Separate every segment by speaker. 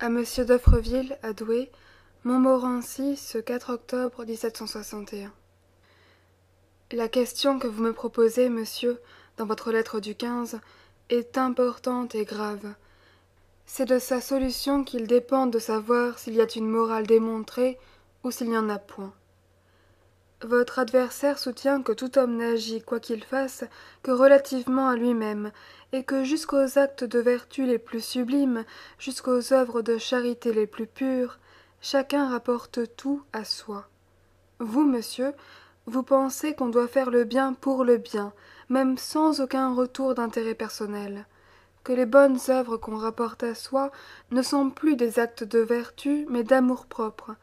Speaker 1: À Monsieur d'Offreville, à Douai, Montmorency, ce 4 octobre 1761. La question que vous me proposez, monsieur, dans votre lettre du 15, est importante et grave. C'est de sa solution qu'il dépend de savoir s'il y a une morale démontrée ou s'il n'y en a point. Votre adversaire soutient que tout homme n'agit, quoi qu'il fasse, que relativement à lui-même, et que jusqu'aux actes de vertu les plus sublimes, jusqu'aux œuvres de charité les plus pures, chacun rapporte tout à soi. Vous, monsieur, vous pensez qu'on doit faire le bien pour le bien, même sans aucun retour d'intérêt personnel, que les bonnes œuvres qu'on rapporte à soi ne sont plus des actes de vertu, mais d'amour-propre.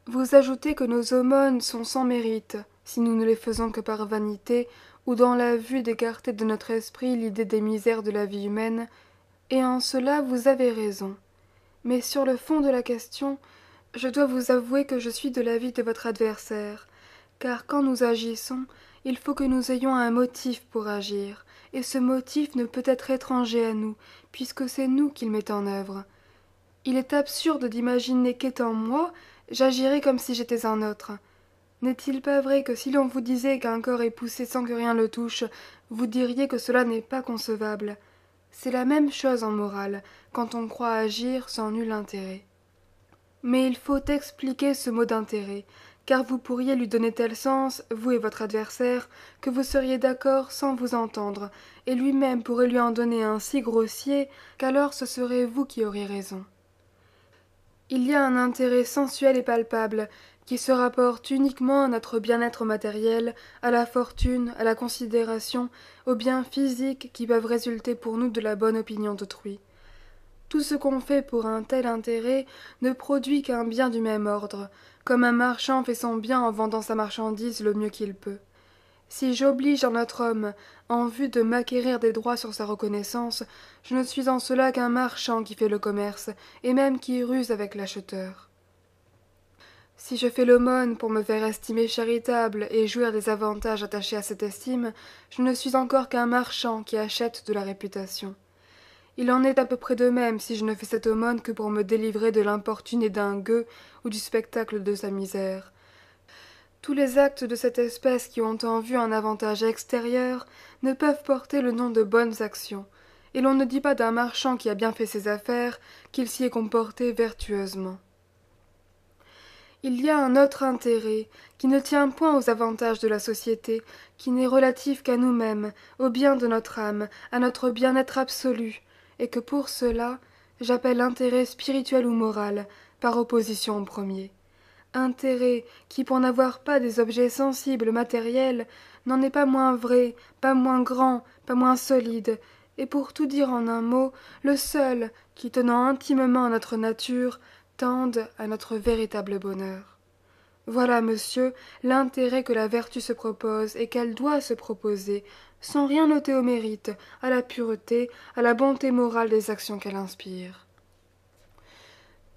Speaker 1: Vous ajoutez que nos aumônes sont sans mérite, si nous ne les faisons que par vanité, ou dans la vue d'écarter de notre esprit l'idée des misères de la vie humaine, et en cela vous avez raison. Mais sur le fond de la question, je dois vous avouer que je suis de l'avis de votre adversaire, car quand nous agissons, il faut que nous ayons un motif pour agir, et ce motif ne peut être étranger à nous, puisque c'est nous qu'il met en œuvre. Il est absurde d'imaginer qu'étant moi, j'agirais comme si j'étais un autre. N'est-il pas vrai que si l'on vous disait qu'un corps est poussé sans que rien le touche, vous diriez que cela n'est pas concevable? C'est la même chose en morale, quand on croit agir sans nul intérêt. Mais il faut expliquer ce mot d'intérêt, car vous pourriez lui donner tel sens, vous et votre adversaire, que vous seriez d'accord sans vous entendre, et lui-même pourrait lui en donner un si grossier qu'alors ce serait vous qui auriez raison. Il y a un intérêt sensuel et palpable qui se rapporte uniquement à notre bien-être matériel, à la fortune, à la considération, aux biens physiques qui peuvent résulter pour nous de la bonne opinion d'autrui. Tout ce qu'on fait pour un tel intérêt ne produit qu'un bien du même ordre, comme un marchand fait son bien en vendant sa marchandise le mieux qu'il peut. Si j'oblige un autre homme, en vue de m'acquérir des droits sur sa reconnaissance, je ne suis en cela qu'un marchand qui fait le commerce, et même qui ruse avec l'acheteur. Si je fais l'aumône pour me faire estimer charitable et jouir des avantages attachés à cette estime, je ne suis encore qu'un marchand qui achète de la réputation. Il en est à peu près de même si je ne fais cette aumône que pour me délivrer de l'importune et d'un gueux ou du spectacle de sa misère. Tous les actes de cette espèce qui ont en vue un avantage extérieur ne peuvent porter le nom de bonnes actions, et l'on ne dit pas d'un marchand qui a bien fait ses affaires qu'il s'y est comporté vertueusement. Il y a un autre intérêt, qui ne tient point aux avantages de la société, qui n'est relatif qu'à nous-mêmes, au bien de notre âme, à notre bien-être absolu, et que pour cela j'appelle intérêt spirituel ou moral, par opposition au premier. Intérêt qui, pour n'avoir pas des objets sensibles matériels, n'en est pas moins vrai, pas moins grand, pas moins solide, et pour tout dire en un mot, le seul qui, tenant intimement à notre nature, tende à notre véritable bonheur. Voilà, monsieur, l'intérêt que la vertu se propose et qu'elle doit se proposer, sans rien noter au mérite, à la pureté, à la bonté morale des actions qu'elle inspire.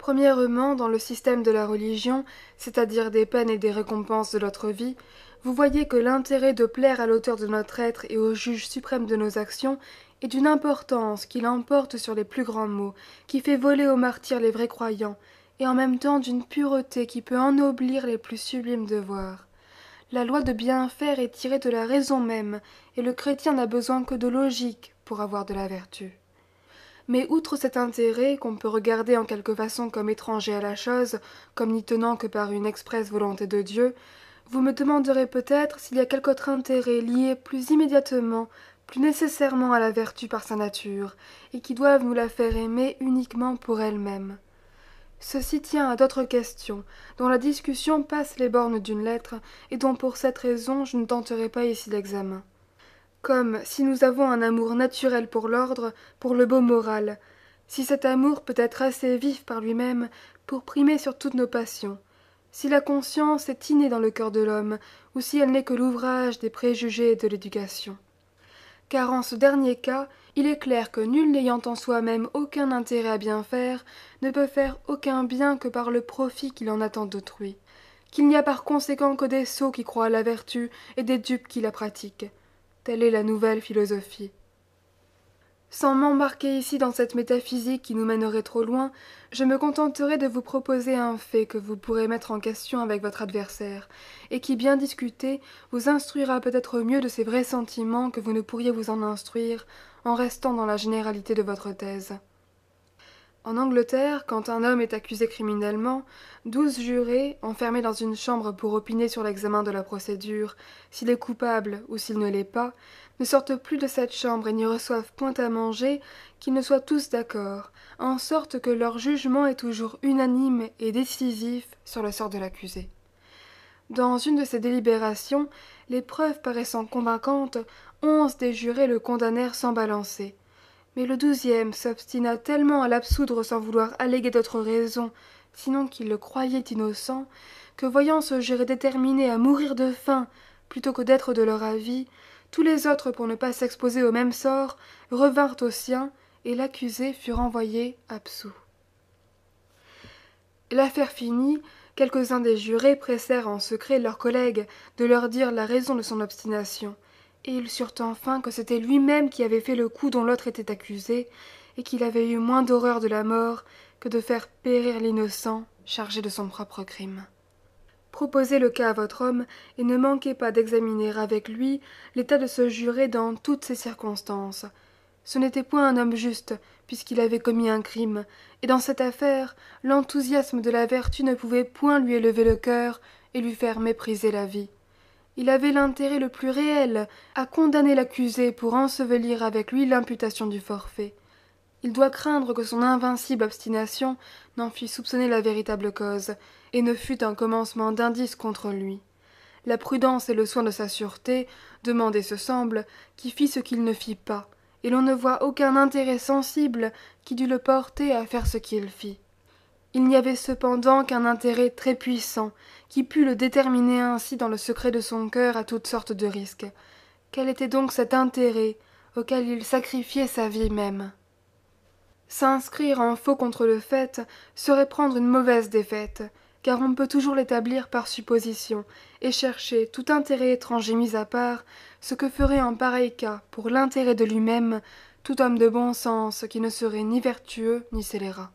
Speaker 1: Premièrement, dans le système de la religion, c'est-à-dire des peines et des récompenses de notre vie, vous voyez que l'intérêt de plaire à l'auteur de notre être et au juge suprême de nos actions est d'une importance qui l'emporte sur les plus grands maux, qui fait voler aux martyrs les vrais croyants, et en même temps d'une pureté qui peut ennoblir les plus sublimes devoirs. La loi de bien faire est tirée de la raison même, et le chrétien n'a besoin que de logique pour avoir de la vertu. Mais outre cet intérêt, qu'on peut regarder en quelque façon comme étranger à la chose, comme n'y tenant que par une expresse volonté de Dieu, vous me demanderez peut-être s'il y a quelque autre intérêt lié plus immédiatement, plus nécessairement à la vertu par sa nature, et qui doive nous la faire aimer uniquement pour elle-même. Ceci tient à d'autres questions, dont la discussion passe les bornes d'une lettre, et dont pour cette raison je ne tenterai pas ici l'examen. Comme si nous avons un amour naturel pour l'ordre, pour le beau moral, si cet amour peut être assez vif par lui-même pour primer sur toutes nos passions, si la conscience est innée dans le cœur de l'homme, ou si elle n'est que l'ouvrage des préjugés et de l'éducation. Car en ce dernier cas, il est clair que nul n'ayant en soi-même aucun intérêt à bien faire, ne peut faire aucun bien que par le profit qu'il en attend d'autrui, qu'il n'y a par conséquent que des sots qui croient à la vertu et des dupes qui la pratiquent. Telle est la nouvelle philosophie. Sans m'embarquer ici dans cette métaphysique qui nous mènerait trop loin, je me contenterai de vous proposer un fait que vous pourrez mettre en question avec votre adversaire, et qui, bien discuté, vous instruira peut-être mieux de ces vrais sentiments que vous ne pourriez vous en instruire en restant dans la généralité de votre thèse. En Angleterre, quand un homme est accusé criminellement, 12 jurés, enfermés dans une chambre pour opiner sur l'examen de la procédure, s'il est coupable ou s'il ne l'est pas, ne sortent plus de cette chambre et n'y reçoivent point à manger, qu'ils ne soient tous d'accord, en sorte que leur jugement est toujours unanime et décisif sur le sort de l'accusé. Dans une de ces délibérations, les preuves paraissant convaincantes, 11 des jurés le condamnèrent sans balancer. Mais le 12e s'obstina tellement à l'absoudre sans vouloir alléguer d'autres raisons, sinon qu'il le croyait innocent, que voyant ce juré déterminé à mourir de faim plutôt que d'être de leur avis, tous les autres, pour ne pas s'exposer au même sort, revinrent au sien, et l'accusé fut renvoyé absous. L'affaire finie, quelques-uns des jurés pressèrent en secret leurs collègues de leur dire la raison de son obstination, et ils surent enfin que c'était lui-même qui avait fait le coup dont l'autre était accusé, et qu'il avait eu moins d'horreur de la mort que de faire périr l'innocent chargé de son propre crime. Proposez le cas à votre homme, et ne manquez pas d'examiner avec lui l'état de ce juré dans toutes ces circonstances. Ce n'était point un homme juste, puisqu'il avait commis un crime, et dans cette affaire, l'enthousiasme de la vertu ne pouvait point lui élever le cœur et lui faire mépriser la vie. Il avait l'intérêt le plus réel à condamner l'accusé pour ensevelir avec lui l'imputation du forfait. Il doit craindre que son invincible obstination n'en fît soupçonner la véritable cause, et ne fût un commencement d'indice contre lui. La prudence et le soin de sa sûreté demandaient, ce semble, qui fit ce qu'il ne fit pas, et l'on ne voit aucun intérêt sensible qui dût le porter à faire ce qu'il fit. Il n'y avait cependant qu'un intérêt très puissant, qui put le déterminer ainsi dans le secret de son cœur à toutes sortes de risques. Quel était donc cet intérêt auquel il sacrifiait sa vie même? S'inscrire en faux contre le fait serait prendre une mauvaise défaite, car on peut toujours l'établir par supposition, et chercher, tout intérêt étranger mis à part, ce que ferait en pareil cas, pour l'intérêt de lui-même, tout homme de bon sens qui ne serait ni vertueux ni scélérat.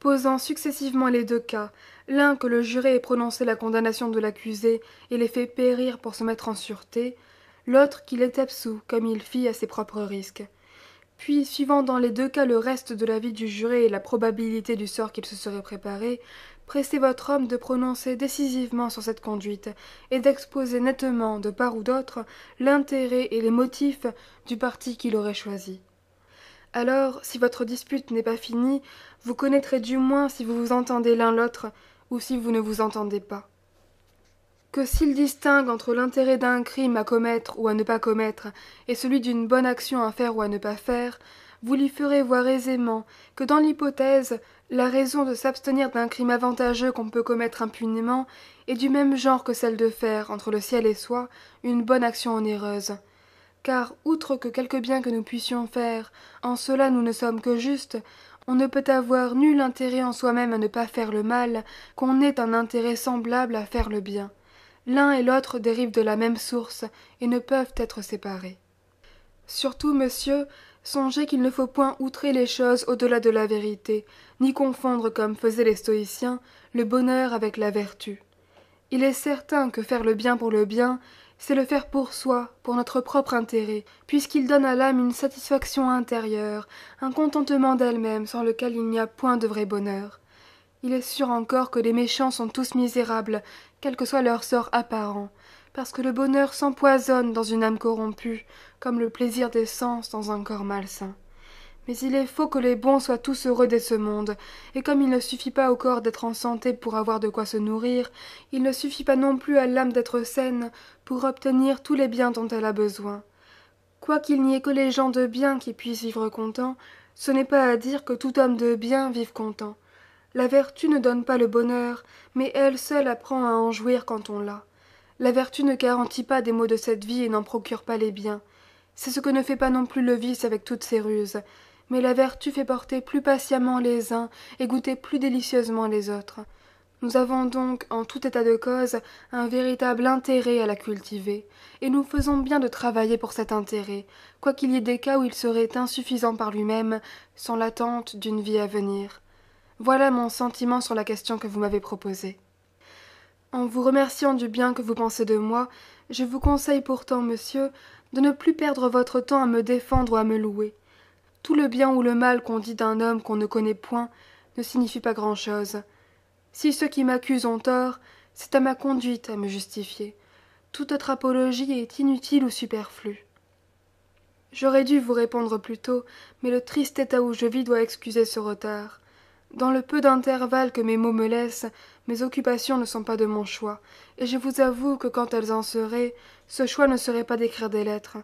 Speaker 1: Posant successivement les deux cas, l'un que le juré ait prononcé la condamnation de l'accusé et l'ait fait périr pour se mettre en sûreté, l'autre qu'il est absous, comme il fit à ses propres risques. Puis, suivant dans les deux cas le reste de l'avis du juré et la probabilité du sort qu'il se serait préparé, pressez votre homme de prononcer décisivement sur cette conduite, et d'exposer nettement, de part ou d'autre, l'intérêt et les motifs du parti qu'il aurait choisi. Alors, si votre dispute n'est pas finie, vous connaîtrez du moins si vous vous entendez l'un l'autre, ou si vous ne vous entendez pas. Que s'il distingue entre l'intérêt d'un crime à commettre ou à ne pas commettre, et celui d'une bonne action à faire ou à ne pas faire, vous lui ferez voir aisément que dans l'hypothèse, la raison de s'abstenir d'un crime avantageux qu'on peut commettre impunément est du même genre que celle de faire, entre le ciel et soi, une bonne action onéreuse. Car, outre que quelque bien que nous puissions faire, en cela nous ne sommes que justes, on ne peut avoir nul intérêt en soi-même à ne pas faire le mal, qu'on ait un intérêt semblable à faire le bien. L'un et l'autre dérivent de la même source, et ne peuvent être séparés. Surtout, monsieur, songez qu'il ne faut point outrer les choses au-delà de la vérité, ni confondre, comme faisaient les stoïciens, le bonheur avec la vertu. Il est certain que faire le bien pour le bien, c'est le faire pour soi, pour notre propre intérêt, puisqu'il donne à l'âme une satisfaction intérieure, un contentement d'elle-même sans lequel il n'y a point de vrai bonheur. Il est sûr encore que les méchants sont tous misérables, quel que soit leur sort apparent, parce que le bonheur s'empoisonne dans une âme corrompue, comme le plaisir des sens dans un corps malsain. Mais il est faux que les bons soient tous heureux dès ce monde, et comme il ne suffit pas au corps d'être en santé pour avoir de quoi se nourrir, il ne suffit pas non plus à l'âme d'être saine pour obtenir tous les biens dont elle a besoin. Quoiqu'il n'y ait que les gens de bien qui puissent vivre contents, ce n'est pas à dire que tout homme de bien vive content. La vertu ne donne pas le bonheur, mais elle seule apprend à en jouir quand on l'a. La vertu ne garantit pas des maux de cette vie et n'en procure pas les biens. C'est ce que ne fait pas non plus le vice avec toutes ses ruses. Mais la vertu fait porter plus patiemment les uns et goûter plus délicieusement les autres. Nous avons donc, en tout état de cause, un véritable intérêt à la cultiver, et nous faisons bien de travailler pour cet intérêt, quoiqu'il y ait des cas où il serait insuffisant par lui-même, sans l'attente d'une vie à venir. Voilà mon sentiment sur la question que vous m'avez proposée. En vous remerciant du bien que vous pensez de moi, je vous conseille pourtant, monsieur, de ne plus perdre votre temps à me défendre ou à me louer. Tout le bien ou le mal qu'on dit d'un homme qu'on ne connaît point ne signifie pas grand-chose. Si ceux qui m'accusent ont tort, c'est à ma conduite à me justifier. Toute autre apologie est inutile ou superflue. J'aurais dû vous répondre plus tôt, mais le triste état où je vis doit excuser ce retard. Dans le peu d'intervalle que mes mots me laissent, mes occupations ne sont pas de mon choix, et je vous avoue que quand elles en seraient, ce choix ne serait pas d'écrire des lettres.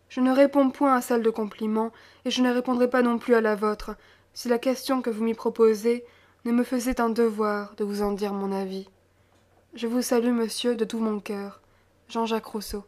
Speaker 1: Je ne réponds point à celle de compliments, et je ne répondrai pas non plus à la vôtre, si la question que vous m'y proposez ne me faisait un devoir de vous en dire mon avis. Je vous salue, monsieur, de tout mon cœur. Jean-Jacques Rousseau.